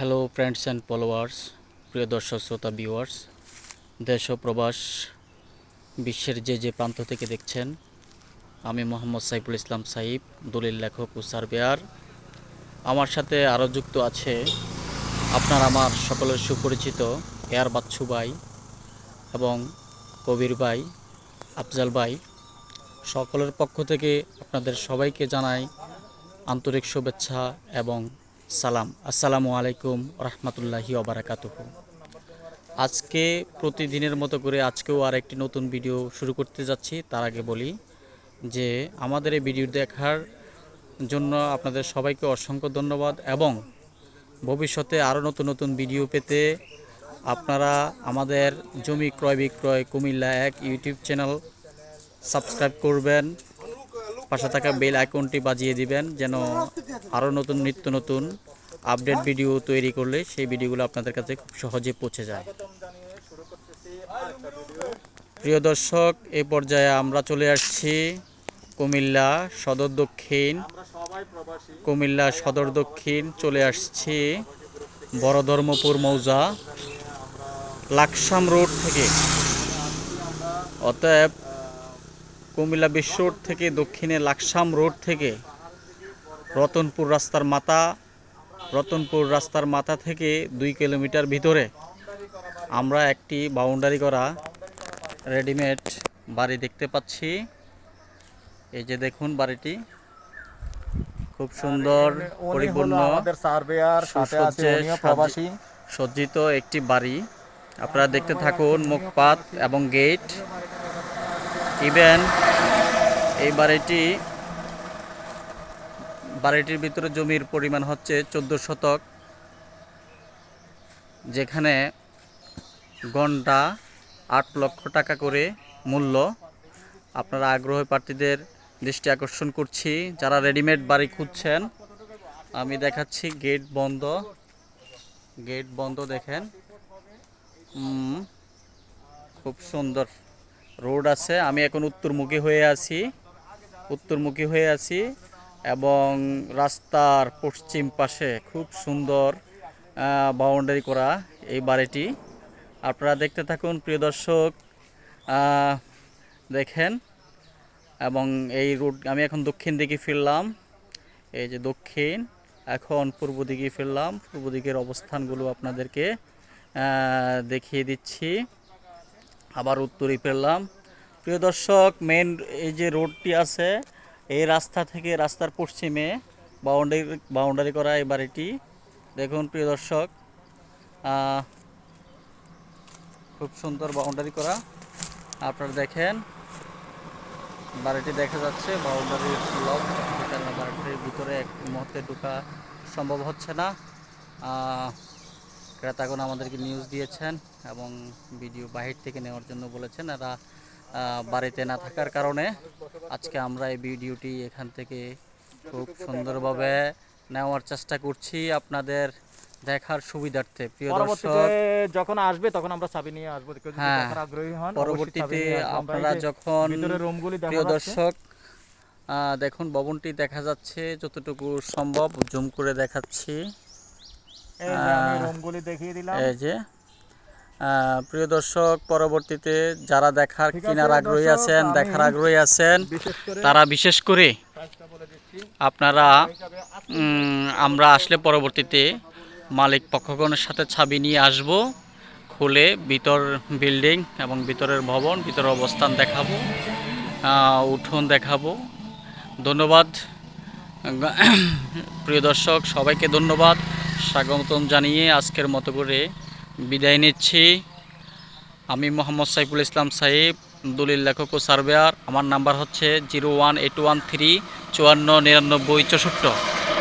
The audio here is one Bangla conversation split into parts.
হ্যালো ফ্রেন্ডস অ্যান্ড ফলোয়ার্স, প্রিয় দর্শক শ্রোতা ভিউয়ার্স, দেশ ও প্রবাস বিশ্বের যে প্রান্ত থেকে দেখছেন, আমি মোহাম্মদ সাইফুল ইসলাম সাইফ, দলিল লেখক ও সার্ভেয়ার। আমার সাথে আরও যুক্ত আছে আপনার আমার সকলের সুপরিচিত এয়ার বাচ্চু ভাই এবং কবির ভাই, আফজাল ভাই। সকলের পক্ষ থেকে আপনাদের সবাইকে জানাই আন্তরিক শুভেচ্ছা এবং সালাম। আসসালামু আলাইকুম রহমতুল্লাহি ওবারাকাতুহু। আজকে প্রতিদিনের মতো করে আজকেও আর একটি নতুন ভিডিও শুরু করতে যাচ্ছি। তার আগে বলি যে আমাদের এই ভিডিও দেখার জন্য আপনাদের সবাইকে অসংখ্য ধন্যবাদ এবং ভবিষ্যতে আরও নতুন নতুন ভিডিও পেতে আপনারা আমাদের জমি ক্রয় বিক্রয় কুমিল্লা 1 ইউটিউব চ্যানেল সাবস্ক্রাইব করবেন, পাশে থাকা বেল আইকনটি বাজিয়ে দিবেন যেন আরও নিত্য নতুন আপডেট ভিডিও তৈরি করলে সেই ভিডিওগুলো আপনাদের কাছে খুব সহজে পৌঁছে যায়। প্রিয় দর্শক, এই পর্যায়ে আমরা চলে আসছি কুমিল্লা সদর দক্ষিণ চলে আসছি বড় ধর্মপুর মৌজা লাকসাম রোড থেকে। অতএব কুমিল্লা বিশ্ব রোড থেকে দক্ষিণে লাকসাম রোড থেকে রতনপুর রাস্তার মাথা থেকে 2 কিলোমিটার ভিতরে আমরা একটি বাউন্ডারি করা রেডিমেড বাড়ি দেখতে পাচ্ছি। এই যে দেখুন, বাড়িটি খুব সুন্দর পরিপূর্ণ সজ্জিত একটি বাড়ি। আপনারা দেখতে থাকুন মুখপাত এবং গেট। ইভেন এই বাড়িটির ভিতরে জমির পরিমাণ হচ্ছে 14 শতক, যেখানে গন্ডা 8 লক্ষ টাকা করে মূল্য। আপনারা আগ্রহী প্রার্থীদের দৃষ্টি আকর্ষণ করছি যারা রেডিমেড বাড়ি খুঁজছেন। আমি দেখাচ্ছি গেট বন্ধ দেখেন। খুব সুন্দর রোড আছে। আমি এখন উত্তরমুখী হয়ে আছি এবং রাস্তার পশ্চিম পাশে খুব সুন্দর বাউন্ডারি করা এই বাড়িটি। আপনারা দেখতে থাকুন প্রিয় দর্শক, দেখেন। এবং এই রোড আমি এখন দক্ষিণ দিকে ফিরলাম। এই যে দক্ষিণ, এখন পূর্ব দিকে ফিরলাম। পূর্ব দিকের অবস্থানগুলো আপনাদেরকে দেখিয়ে দিচ্ছি। আবার উত্তরে ফিরলাম। প্রিয় দর্শক, মেন এই যে রোডটি আছে, এই রাস্তা থেকে রাস্তার পশ্চিমে বাউন্ডারি করা এই বাড়িটি দেখুন প্রিয় দর্শক। খুব সুন্দর বাউন্ডারি করা। আপনারা দেখেন, বাড়িটি দেখা যাচ্ছে বাউন্ডারির লক, যেখানে বাড়িটির ভিতরে এক মুহূর্তে ঢোকা সম্ভব হচ্ছে না। ক্রেতাগণ আমাদেরকে নিউজ দিয়েছেন এবং ভিডিও বাহির থেকে নেওয়ার জন্য বলেছেন। এরা বাড়িতে না থাকার কারণে আজকে আমরা এই ভিডিওটি এখান থেকে খুব সুন্দরভাবে নেওয়ার চেষ্টা করছি আপনাদের দেখার সুবিধার্থে। প্রিয় দর্শক, যখন আসবে তখন আমরা চাবি নিয়ে আসবো। আগ্রহী হন, পরবর্তীতে আপনারা যখন প্রিয় দর্শক দেখুন, ভবনটি দেখা যাচ্ছে যতটুকু সম্ভব জুম করে দেখাচ্ছি। এই যে প্রিয় দর্শক, পরবর্তীতে যারা দেখার আগ্রহী আছেন তারা বিশেষ করে আপনারা আমরা আসলে পরবর্তীতে মালিক পক্ষগণের সাথে চাবি নিয়ে আসব, খুলে ভিতর বিল্ডিং এবং ভিতরের ভবন, ভিতরের অবস্থান দেখাবো, উঠোন দেখাবো। ধন্যবাদ প্রিয় দর্শক, সবাইকে ধন্যবাদ, স্বাগতম জানিয়ে আজকের মতো করে বিদায় নিচ্ছি। আমি মোহাম্মদ সাইফুল ইসলাম সাইফ, দলিল লেখক ও সার্ভেয়ার। আমার নাম্বার হচ্ছে 01813 5499 64,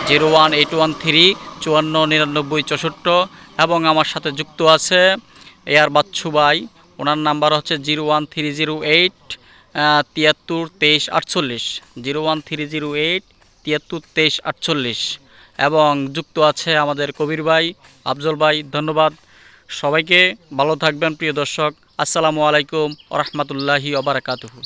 01813 5499 64। এবং আমার সাথে যুক্ত আছে এয়ার বাচ্চু ভাই, ওনার নাম্বার হচ্ছে 01308 73 23 48, 01308 73 23 48। এবং যুক্ত আছে আমাদের কবির ভাই, আফজল ভাই। ধন্যবাদ সবাইকে, ভালো থাকবেন প্রিয় দর্শক। আসসালামু আলাইকুম ওয়া রাহমাতুল্লাহি ওয়া বারাকাতুহু।